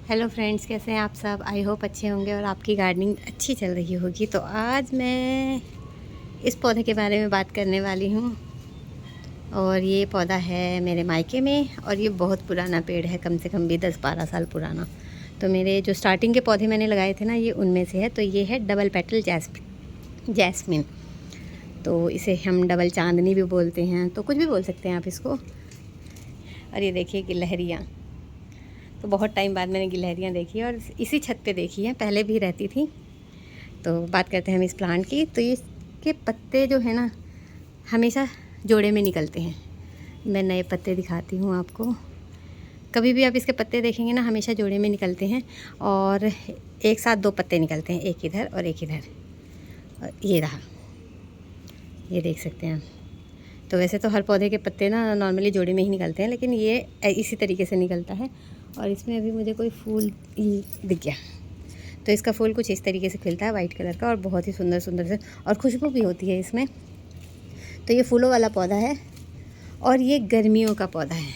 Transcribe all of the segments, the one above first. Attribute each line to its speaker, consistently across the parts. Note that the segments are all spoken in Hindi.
Speaker 1: हेलो फ्रेंड्स, कैसे हैं आप सब। आई होप अच्छे होंगे और आपकी गार्डनिंग अच्छी चल रही होगी। तो आज मैं इस पौधे के बारे में बात करने वाली हूँ। और ये पौधा है मेरे मायके में और ये बहुत पुराना पेड़ है, कम से कम भी 10-12 साल पुराना। तो मेरे जो स्टार्टिंग के पौधे मैंने लगाए थे ना, ये उनमें से है। तो ये है डबल पेटल जैस्मिन। तो इसे हम डबल चांदनी भी बोलते हैं, तो कुछ भी बोल सकते हैं आप इसको। और ये देखिए गिलहरियाँ, तो बहुत टाइम बाद मैंने गिलहरियाँ देखी और इसी छत पे देखी हैं, पहले भी रहती थी। तो बात करते हैं हम इस प्लांट की। तो इसके पत्ते जो है ना, हमेशा जोड़े में निकलते हैं। मैं नए पत्ते दिखाती हूँ आपको। कभी भी आप इसके पत्ते देखेंगे ना, हमेशा जोड़े में निकलते हैं और एक साथ 2 पत्ते निकलते हैं, एक इधर और एक इधर। और ये रहा, ये देख सकते हैं। तो वैसे तो हर पौधे के पत्ते ना नॉर्मली जोड़े में ही निकलते हैं, लेकिन ये इसी तरीके से निकलता है। और इसमें अभी मुझे कोई फूल दिख गया। तो इसका फूल कुछ इस तरीके से खिलता है, वाइट कलर का, और बहुत ही सुंदर सुंदर से, और खुशबू भी होती है इसमें। तो ये फूलों वाला पौधा है और ये गर्मियों का पौधा है।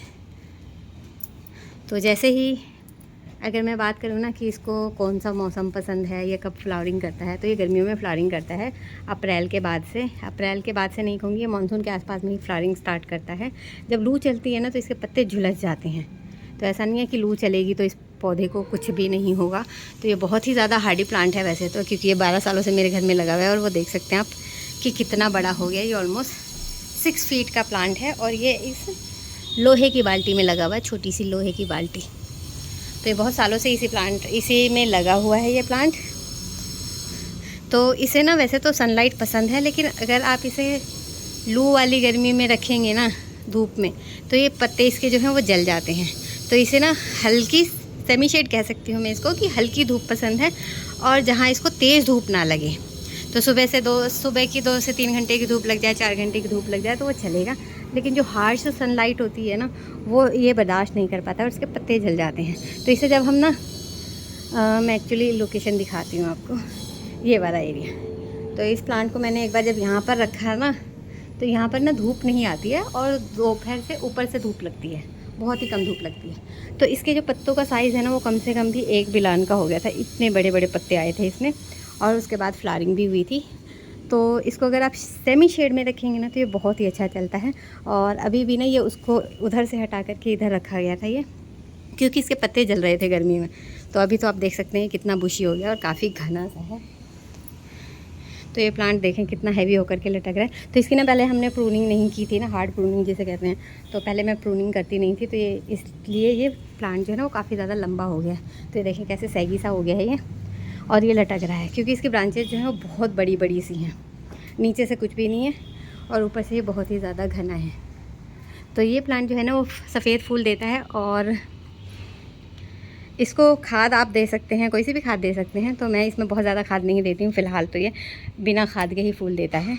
Speaker 1: तो जैसे ही अगर मैं बात करूँ ना कि इसको कौन सा मौसम पसंद है, ये कब फ्लावरिंग करता है, तो ये गर्मियों में फ्लावरिंग करता है अप्रैल के बाद से। अप्रैल के बाद से नहीं कहूँगी, ये मानसून के आसपास में ही फ्लावरिंग स्टार्ट करता है। जब लू चलती है ना, तो इसके पत्ते झुलस जाते हैं। तो ऐसा नहीं है कि लू चलेगी तो इस पौधे को कुछ भी नहीं होगा। तो ये बहुत ही ज़्यादा हार्डी प्लांट है वैसे तो, क्योंकि ये 12 सालों से मेरे घर में लगा हुआ है। और वो देख सकते हैं आप कि कितना बड़ा हो गया। ये ऑलमोस्ट 6 फीट का प्लांट है और ये इस लोहे की बाल्टी में लगा हुआ है, छोटी सी लोहे की बाल्टी। तो ये बहुत सालों से इसी में लगा हुआ है ये प्लांट। तो इसे ना वैसे तो सनलाइट पसंद है, लेकिन अगर आप इसे लू वाली गर्मी में रखेंगे ना धूप में, तो ये पत्ते इसके जो हैं वो जल जाते हैं। तो इसे ना हल्की सेमी शेड कह सकती हूँ मैं इसको, कि हल्की धूप पसंद है और जहाँ इसको तेज़ धूप ना लगे। तो सुबह की 2 से 3 घंटे की धूप लग जाए, 4 घंटे की धूप लग जाए तो वो चलेगा। लेकिन जो हार्श सनलाइट होती है ना, वो ये बर्दाश्त नहीं कर पाता और उसके पत्ते जल जाते हैं। तो इसे जब हम ना मैं एक्चुअली लोकेशन दिखाती हूँ आपको, ये वाला एरिया। तो इस प्लांट को मैंने एक बार जब यहाँ पर रखा ना, तो यहाँ पर ना धूप नहीं आती है और दोपहर से ऊपर से धूप लगती है, बहुत ही कम धूप लगती है। तो इसके जो पत्तों का साइज़ है ना, वो कम से कम भी 1 बिलान का हो गया था, इतने बड़े बड़े पत्ते आए थे इसमें। और उसके बाद फ्लावरिंग भी हुई थी। तो इसको अगर आप सेमी शेड में रखेंगे ना, तो ये बहुत ही अच्छा चलता है। और अभी भी ना ये उसको उधर से हटा करके इधर रखा गया था ये, क्योंकि इसके पत्ते जल रहे थे गर्मी में। तो अभी तो आप देख सकते हैं कितना बुशी हो गया और काफ़ी घना सा है। तो ये प्लांट देखें कितना हैवी होकर के लटक रहा है। तो इसकी ना पहले हमने प्रूनिंग नहीं की थी ना, हार्ड प्रूनिंग जिसे कहते हैं। तो पहले मैं प्रूनिंग करती नहीं थी, तो ये इसलिए ये प्लांट जो है ना वो काफ़ी ज़्यादा लंबा हो गया है। तो ये देखें कैसे सैगी सा हो गया है ये, और ये लटक रहा है क्योंकि इसकी ब्रांचेज जो है वो बहुत बड़ी बड़ी सी हैं। नीचे से कुछ भी नहीं है और ऊपर से ये बहुत ही ज़्यादा घना है। तो ये प्लांट जो है ना वो सफ़ेद फूल देता है। और इसको खाद आप दे सकते हैं, कोई सी भी खाद दे सकते हैं। तो मैं इसमें बहुत ज़्यादा खाद नहीं देती हूँ फ़िलहाल। तो ये बिना खाद के ही फूल देता है।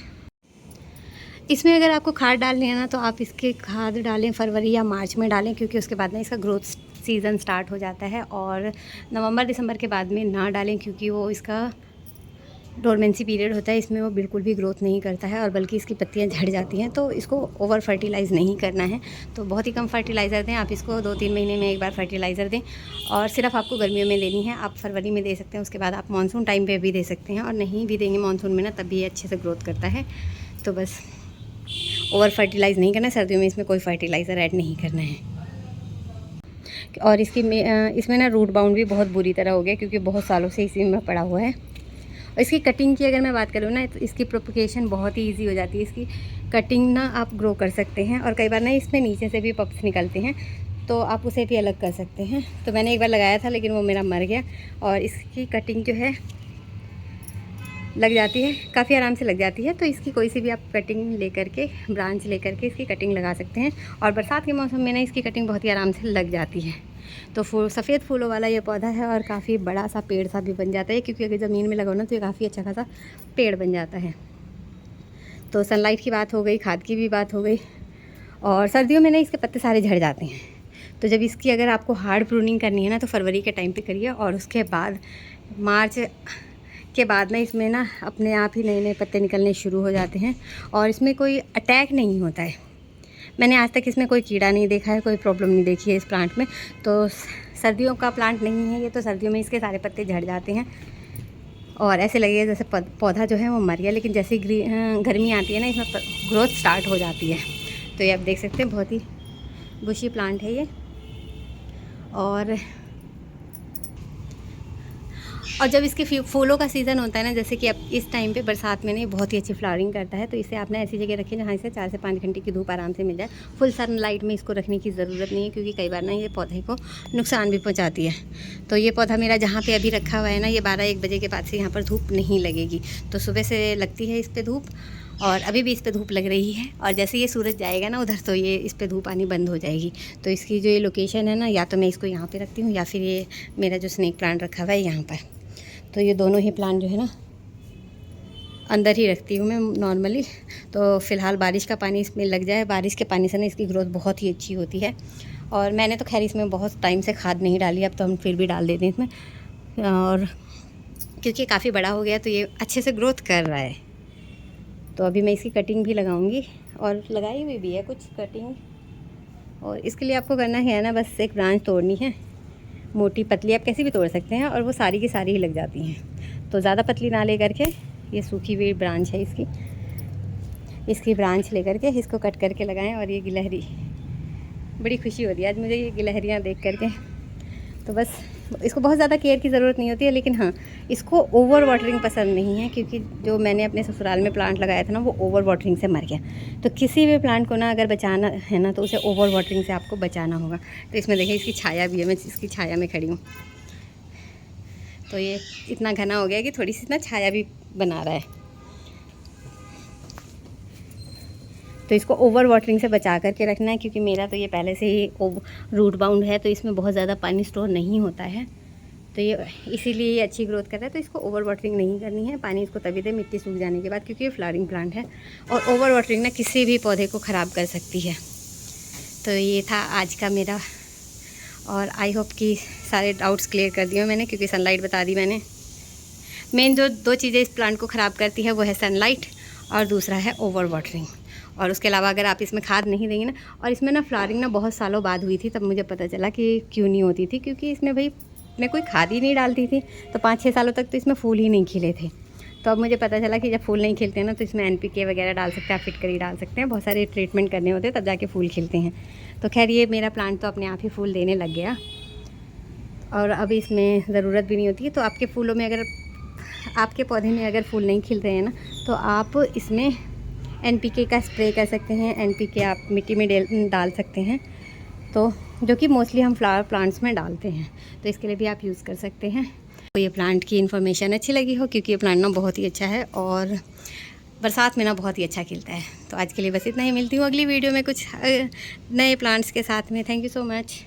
Speaker 1: इसमें अगर आपको खाद डालनी है ना, तो आप इसके खाद डालें फरवरी या मार्च में डालें, क्योंकि उसके बाद ना इसका ग्रोथ सीज़न स्टार्ट हो जाता है। और नवंबर दिसंबर के बाद में ना डालें, क्योंकि वो इसका डोरमेंसी पीरियड होता है। इसमें वो बिल्कुल भी ग्रोथ नहीं करता है और बल्कि इसकी पत्तियां झड़ जाती हैं। तो इसको ओवर फर्टिलाइज़ नहीं करना है। तो बहुत ही कम फर्टिलाइज़र दें आप इसको, 2-3 महीने में एक बार फर्टिलाइज़र दें। और सिर्फ आपको गर्मियों में देनी है। आप फरवरी में दे सकते हैं, उसके बाद आप मानसून टाइम पे भी दे सकते हैं। और नहीं भी देंगे मानसून में ना, तब भी ये अच्छे से ग्रोथ करता है। तो बस ओवर फर्टिलाइज़ नहीं करना, सर्दियों में इसमें कोई फर्टिलाइज़र ऐड नहीं करना है। और इसमें ना रूट बाउंड भी बहुत बुरी तरह हो गया, क्योंकि बहुत सालों से इसी में पड़ा हुआ है। और इसकी कटिंग की अगर मैं बात करूँ ना, तो इसकी प्रोपगेशन बहुत ही ईजी हो जाती है। इसकी कटिंग ना आप ग्रो कर सकते हैं। और कई बार ना इसमें नीचे से भी पप्स निकलते हैं, तो आप उसे भी अलग कर सकते हैं। तो मैंने एक बार लगाया था, लेकिन वो मेरा मर गया। और इसकी कटिंग जो है लग जाती है, काफ़ी आराम से लग जाती है। तो इसकी कोई सी भी आप कटिंग लेकर के, ब्रांच लेकर के इसकी कटिंग लगा सकते हैं। और बरसात के मौसम में ना इसकी कटिंग बहुत ही आराम से लग जाती है। तो सफ़ेद फूलों वाला ये पौधा है और काफ़ी बड़ा सा पेड़ सा भी बन जाता है, क्योंकि अगर ज़मीन में लगाओ ना, तो ये काफ़ी अच्छा खासा पेड़ बन जाता है। तो सनलाइट की बात हो गई, खाद की भी बात हो गई। और सर्दियों में ना इसके पत्ते सारे झड़ जाते हैं। तो जब इसकी अगर आपको हार्ड प्रूनिंग करनी है ना, तो फरवरी के टाइम पे करिए। और उसके बाद मार्च के बाद ना इसमें ना अपने आप ही नए नए पत्ते निकलने शुरू हो जाते हैं। और इसमें कोई अटैक नहीं होता है। मैंने आज तक इसमें कोई कीड़ा नहीं देखा है, कोई प्रॉब्लम नहीं देखी है इस प्लांट में। तो सर्दियों का प्लांट नहीं है ये, तो सर्दियों में इसके सारे पत्ते झड़ जाते हैं और ऐसे लगेगा जैसे पौधा जो है वो मर गया। लेकिन जैसे गर्मी आती है ना, इसमें ग्रोथ स्टार्ट हो जाती है। तो ये आप देख सकते हैं, बहुत ही बुशी प्लांट है ये। और जब इसके फूलों का सीज़न होता है ना, जैसे कि अब इस टाइम पे बरसात में नहीं, बहुत ही अच्छी फ्लावरिंग करता है। तो इसे आप ना ऐसी जगह रखें जहाँ इसे 4 से 5 घंटे की धूप आराम से मिल जाए। फुल सनलाइट में इसको रखने की ज़रूरत नहीं है, क्योंकि कई बार ना ये पौधे को नुकसान भी पहुँचाती है। तो ये पौधा मेरा जहाँ पर अभी रखा हुआ है ना, ये 12-1 बजे के बाद से यहाँ पर धूप नहीं लगेगी। तो सुबह से लगती है इस पर धूप, और अभी भी इस पर धूप लग रही है। और जैसे ये सूरज जाएगा ना उधर, तो ये इस पर धूप आनी बंद हो जाएगी। तो इसकी जो ये लोकेशन है ना, या तो मैं इसको यहाँ पे रखती हूँ, या फिर ये मेरा जो स्नेक प्लांट रखा हुआ है यहाँ पर। तो ये दोनों ही प्लांट जो है ना अंदर ही रखती हूँ मैं नॉर्मली। तो फ़िलहाल बारिश का पानी इसमें लग जाए, बारिश के पानी से ना इसकी ग्रोथ बहुत ही अच्छी होती है। और मैंने तो खैर इसमें बहुत टाइम से खाद नहीं डाली, अब तो हम फिर भी डाल देते हैं इसमें। और क्योंकि काफ़ी बड़ा हो गया तो ये अच्छे से ग्रोथ कर रहा है। तो अभी मैं इसकी कटिंग भी लगाऊंगी, और लगाई हुई भी है कुछ कटिंग। और इसके लिए आपको करना है ना, बस एक ब्रांच तोड़नी है, मोटी पतली आप कैसी भी तोड़ सकते हैं, और वो सारी की सारी ही लग जाती हैं। तो ज़्यादा पतली ना ले करके, ये सूखी हुई ब्रांच है इसकी ब्रांच ले करके इसको कट करके लगाएं। और ये गिलहरी, बड़ी खुशी हो रही है आज मुझे ये गिलहरियाँ देख करके। तो बस इसको बहुत ज़्यादा केयर की ज़रूरत नहीं होती है, लेकिन हाँ, इसको ओवर वाटरिंग पसंद नहीं है, क्योंकि जो मैंने अपने ससुराल में प्लांट लगाया था ना, वो ओवर वाटरिंग से मर गया। तो किसी भी प्लांट को ना अगर बचाना है ना, तो उसे ओवर वाटरिंग से आपको बचाना होगा। तो इसमें देखिए इसकी छाया भी है, मैं इसकी छाया में खड़ी हूँ। तो ये इतना घना हो गया कि थोड़ी सी ना छाया भी बना रहा है। तो इसको ओवर वाटरिंग से बचा करके रखना है, क्योंकि मेरा तो ये पहले से ही रूट बाउंड है, तो इसमें बहुत ज़्यादा पानी स्टोर नहीं होता है। तो ये इसीलिए ये अच्छी ग्रोथ कर रहा है। तो इसको ओवर वाटरिंग नहीं करनी है, पानी इसको तभी दे मिट्टी सूख जाने के बाद, क्योंकि ये फ्लावरिंग प्लांट है। और ओवर वाटरिंग ना किसी भी पौधे को ख़राब कर सकती है। तो ये था आज का मेरा, और आई होप कि सारे डाउट्स क्लियर कर दिए मैंने, क्योंकि सनलाइट बता दी मैंने। मेन जो 2 चीज़ें इस प्लांट को ख़राब करती है वो है सनलाइट, और दूसरा है ओवर वाटरिंग। और उसके अलावा अगर आप इसमें खाद नहीं देंगे ना, और इसमें ना फ्लावरिंग ना बहुत सालों बाद हुई थी, तब मुझे पता चला कि क्यों नहीं होती थी, क्योंकि इसमें भाई मैं कोई खाद ही नहीं डालती थी। तो 5-6 सालों तक तो इसमें फूल ही नहीं खिले थे। तो अब मुझे पता चला कि जब फूल नहीं खिलते हैं ना, तो इसमें NPK वगैरह डाल सकते हैं, आप फिटकरी डाल सकते हैं, बहुत सारे ट्रीटमेंट करने होते हैं, तब जाके फूल खिलते हैं। तो खैर ये मेरा प्लांट तो अपने आप ही फूल देने लग गया, और अब इसमें ज़रूरत भी नहीं होती है। तो आपके फूलों में अगर आपके पौधे में अगर फूल नहीं खिल रहे हैं ना, तो आप इसमें NPK का स्प्रे कर सकते हैं। NPK आप मिट्टी में डाल सकते हैं, तो जो कि मोस्टली हम फ्लावर प्लांट्स में डालते हैं। तो इसके लिए भी आप यूज़ कर सकते हैं। तो ये प्लांट की इन्फॉर्मेशन अच्छी लगी हो, क्योंकि ये प्लांट ना बहुत ही अच्छा है, और बरसात में ना बहुत ही अच्छा खिलता है। तो आज के लिए बस इतना ही, मिलती हूँ अगली वीडियो में कुछ नए प्लांट्स के साथ में। Thank you so much.